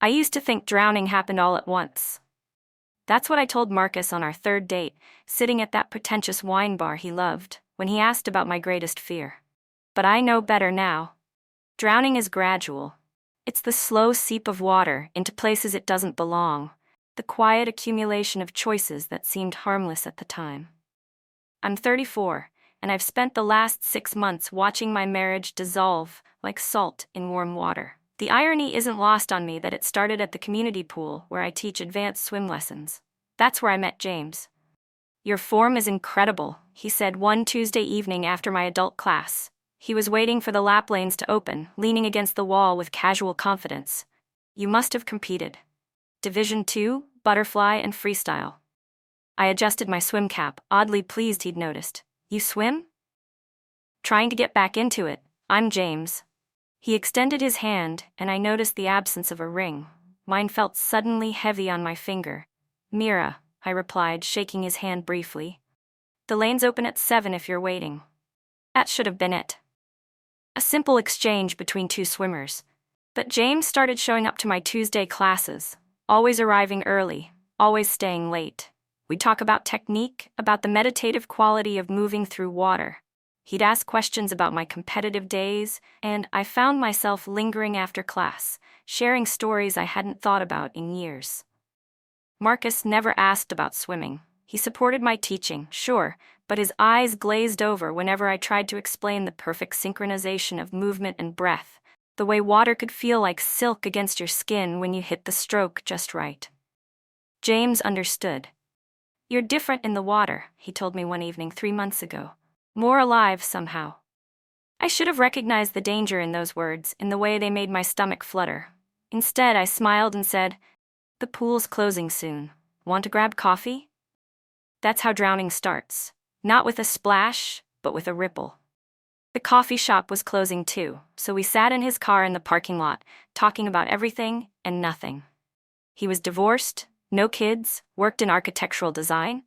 I used to think drowning happened all at once. That's what I told Marcus on our third date, sitting at that pretentious wine bar he loved, when he asked about my greatest fear. But I know better now. Drowning is gradual. It's the slow seep of water into places it doesn't belong, the quiet accumulation of choices that seemed harmless at the time. I'm 34, and I've spent the last 6 months watching my marriage dissolve like salt in warm water. The irony isn't lost on me that it started at the community pool where I teach advanced swim lessons. That's where I met James. "Your form is incredible," he said one Tuesday evening after my adult class. He was waiting for the lap lanes to open, leaning against the wall with casual confidence. "You must have competed. Division 2, butterfly and freestyle." I adjusted my swim cap, oddly pleased he'd noticed. "You swim?" "Trying to get back into it. I'm James." He extended his hand, and I noticed the absence of a ring. Mine felt suddenly heavy on my finger. "Mira," I replied, shaking his hand briefly. "The lanes open at 7 if you're waiting." That should have been it. A simple exchange between two swimmers. But James started showing up to my Tuesday classes, always arriving early, always staying late. We'd talk about technique, about the meditative quality of moving through water. He'd ask questions about my competitive days, and I found myself lingering after class, sharing stories I hadn't thought about in years. Marcus never asked about swimming. He supported my teaching, sure, but his eyes glazed over whenever I tried to explain the perfect synchronization of movement and breath, the way water could feel like silk against your skin when you hit the stroke just right. James understood. "You're different in the water," he told me one evening 3 months ago. "More alive somehow." I should have recognized the danger in those words, in the way they made my stomach flutter. Instead, I smiled and said, "The pool's closing soon. Want to grab coffee?" That's how drowning starts. Not with a splash, but with a ripple. The coffee shop was closing too, so we sat in his car in the parking lot, talking about everything and nothing. He was divorced, no kids, worked in architectural design.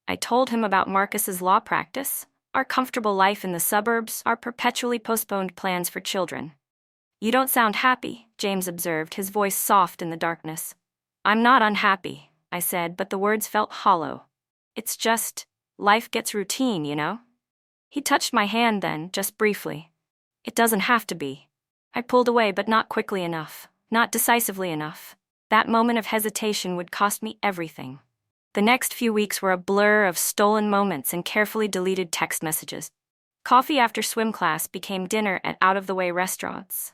I told him about Marcus's law practice, our comfortable life in the suburbs, our perpetually postponed plans for children. "You don't sound happy," James observed, his voice soft in the darkness. "I'm not unhappy," I said, but the words felt hollow. "It's just, life gets routine, you know?" He touched my hand then, just briefly. "It doesn't have to be." I pulled away, but not quickly enough, not decisively enough. That moment of hesitation would cost me everything. The next few weeks were a blur of stolen moments and carefully deleted text messages. Coffee after swim class became dinner at out-of-the-way restaurants.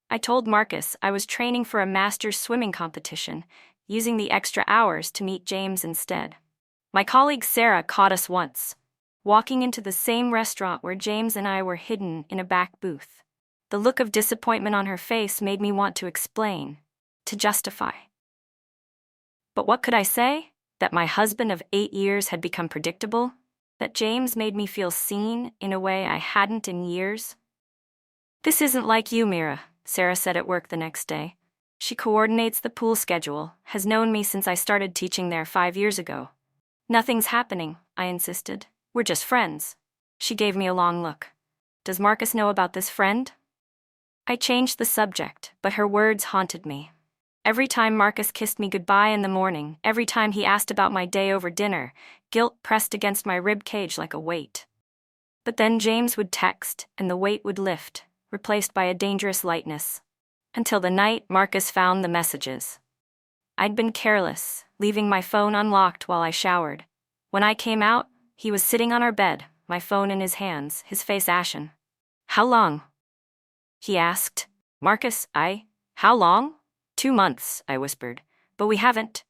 I told Marcus I was training for a master's swimming competition, using the extra hours to meet James instead. My colleague Sarah caught us once, walking into the same restaurant where James and I were hidden in a back booth. The look of disappointment on her face made me want to explain, to justify. But what could I say? That my husband of 8 years had become predictable? That James made me feel seen in a way I hadn't in years? "This isn't like you, Mira," Sarah said at work the next day. She coordinates the pool schedule, has known me since I started teaching there 5 years ago. "Nothing's happening," I insisted. "We're just friends." She gave me a long look. "Does Marcus know about this friend?" I changed the subject, but her words haunted me. Every time Marcus kissed me goodbye in the morning, every time he asked about my day over dinner, guilt pressed against my rib cage like a weight. But then James would text, and the weight would lift, replaced by a dangerous lightness. Until the night Marcus found the messages. I'd been careless, leaving my phone unlocked while I showered. When I came out, he was sitting on our bed, my phone in his hands, his face ashen. "How long?" he asked. "Marcus, how long?" "2 months, I whispered. "But we haven't."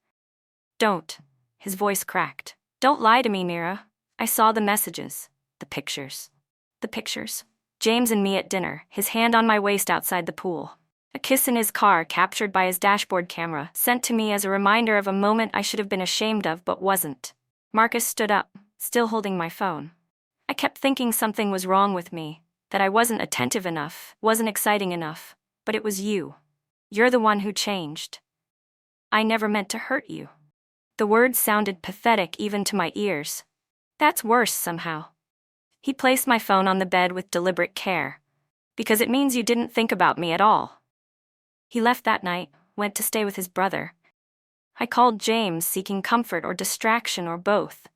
"Don't." His voice cracked. "Don't lie to me, Mira. I saw the messages. The pictures. The pictures. James and me at dinner, his hand on my waist outside the pool. A kiss in his car captured by his dashboard camera, sent to me as a reminder of a moment I should have been ashamed of but wasn't." Marcus stood up, still holding my phone. I kept thinking something was wrong with me, that I wasn't attentive enough, wasn't exciting enough, but it was you. You're the one who changed. I never meant to hurt you. The words sounded pathetic even to my ears. That's worse somehow. He placed my phone on the bed with deliberate care. "Because it means you didn't think about me at all." He left that night, went to stay with his brother. I called James, seeking comfort or distraction or both.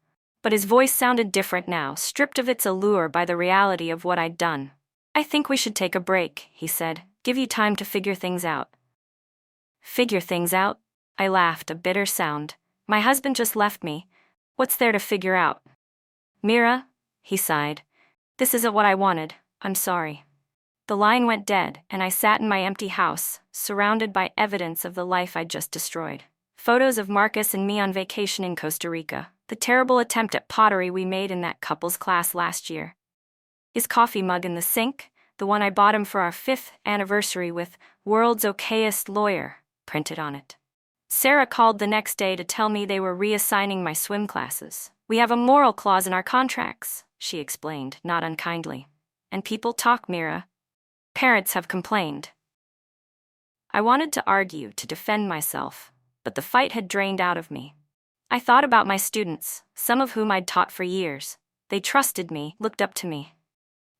But his voice sounded different now, stripped of its allure by the reality of what I'd done. "I think we should take a break," he said. "Give you time to figure things out." "Figure things out?" I laughed, a bitter sound. "My husband just left me. What's there to figure out?" "Mira," he sighed. "This isn't what I wanted. I'm sorry." The line went dead, and I sat in my empty house, surrounded by evidence of the life I'd just destroyed. Photos of Marcus and me on vacation in Costa Rica, the terrible attempt at pottery we made in that couples class last year. His coffee mug in the sink, the one I bought him for our 5th anniversary with "World's Okayest Lawyer" printed on it. Sarah called the next day to tell me they were reassigning my swim classes. "We have a moral clause in our contracts," she explained, not unkindly. "And people talk, Mira. Parents have complained." I wanted to argue, to defend myself, but the fight had drained out of me. I thought about my students, some of whom I'd taught for years. They trusted me, looked up to me.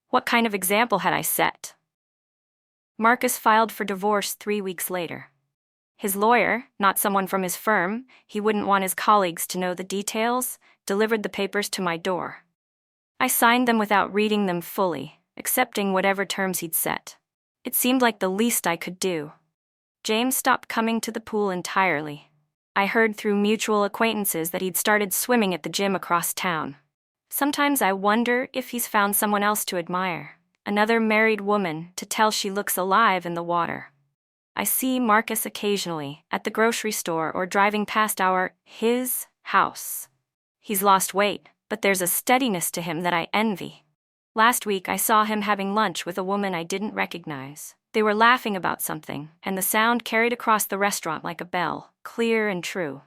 What kind of example had I set? Marcus filed for divorce 3 weeks later. His lawyer, not someone from his firm, he wouldn't want his colleagues to know the details, delivered the papers to my door. I signed them without reading them fully, accepting whatever terms he'd set. It seemed like the least I could do. James stopped coming to the pool entirely. I heard through mutual acquaintances that he'd started swimming at the gym across town. Sometimes I wonder if he's found someone else to admire, another married woman to tell she looks alive in the water. I see Marcus occasionally, at the grocery store or driving past his house. He's lost weight, but there's a steadiness to him that I envy. Last week I saw him having lunch with a woman I didn't recognize. They were laughing about something, and the sound carried across the restaurant like a bell, clear and true.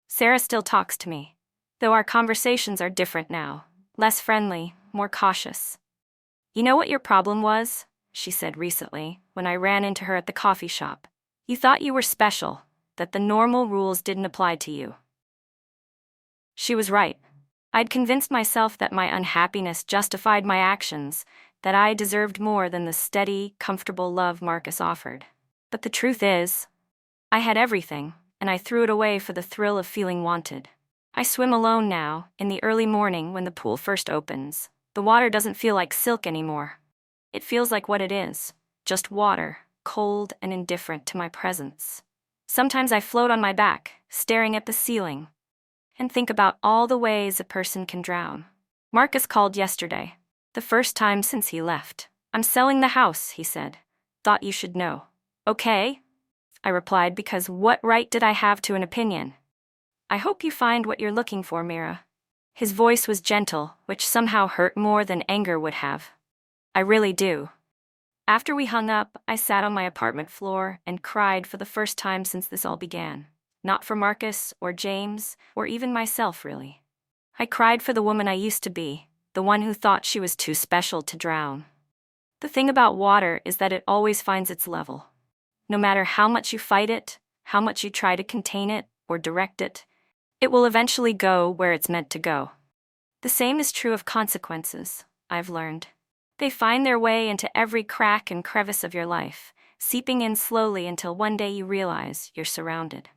Sarah still talks to me, though our conversations are different now, less friendly, more cautious. "You know what your problem was?" she said recently, when I ran into her at the coffee shop. "You thought you were special, that the normal rules didn't apply to you." She was right. I'd convinced myself that my unhappiness justified my actions, that I deserved more than the steady, comfortable love Marcus offered. But the truth is, I had everything, and I threw it away for the thrill of feeling wanted. I swim alone now, in the early morning when the pool first opens. The water doesn't feel like silk anymore. It feels like what it is, just water, cold and indifferent to my presence. Sometimes I float on my back, staring at the ceiling, and think about all the ways a person can drown. Marcus called yesterday, the first time since he left. "I'm selling the house," he said. "Thought you should know." "Okay," I replied, because what right did I have to an opinion? "I hope you find what you're looking for, Mira." His voice was gentle, which somehow hurt more than anger would have. "I really do." After we hung up, I sat on my apartment floor and cried for the first time since this all began. Not for Marcus or James, or even myself, really. I cried for the woman I used to be, the one who thought she was too special to drown. The thing about water is that it always finds its level. No matter how much you fight it, how much you try to contain it or direct it, it will eventually go where it's meant to go. The same is true of consequences, I've learned. They find their way into every crack and crevice of your life, seeping in slowly until one day you realize you're surrounded.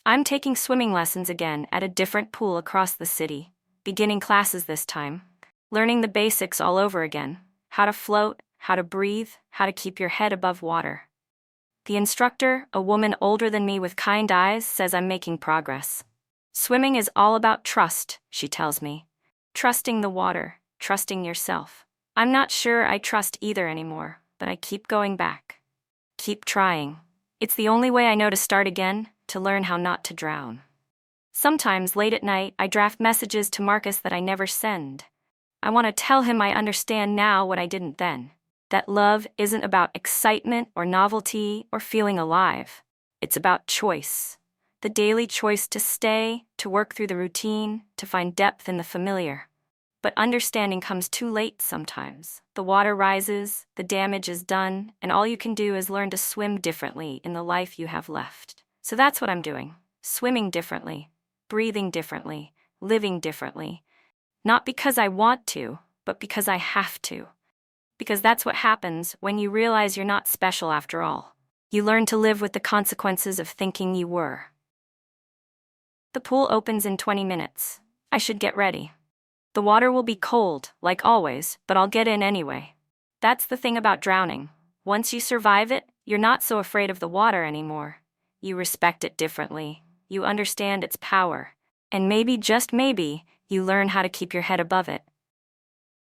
I'm taking swimming lessons again at a different pool across the city, beginning classes this time, learning the basics all over again, how to float, how to breathe, how to keep your head above water. The instructor, a woman older than me with kind eyes, says I'm making progress. Swimming is all about trust, she tells me. Trusting the water, trusting yourself. I'm not sure I trust either anymore, but I keep going back. Keep trying. It's the only way I know to start again, to learn how not to drown. Sometimes late at night, I draft messages to Marcus that I never send. I want to tell him I understand now what I didn't then. That love isn't about excitement or novelty or feeling alive. It's about choice. The daily choice to stay, to work through the routine, to find depth in the familiar. But understanding comes too late sometimes. The water rises, the damage is done, and all you can do is learn to swim differently in the life you have left. So that's what I'm doing. Swimming differently, breathing differently, living differently. Not because I want to, but because I have to. Because that's what happens when you realize you're not special after all. You learn to live with the consequences of thinking you were. The pool opens in 20 minutes. I should get ready. The water will be cold, like always, but I'll get in anyway. That's the thing about drowning. Once you survive it, you're not so afraid of the water anymore. You respect it differently. You understand its power. And maybe, just maybe, you learn how to keep your head above it.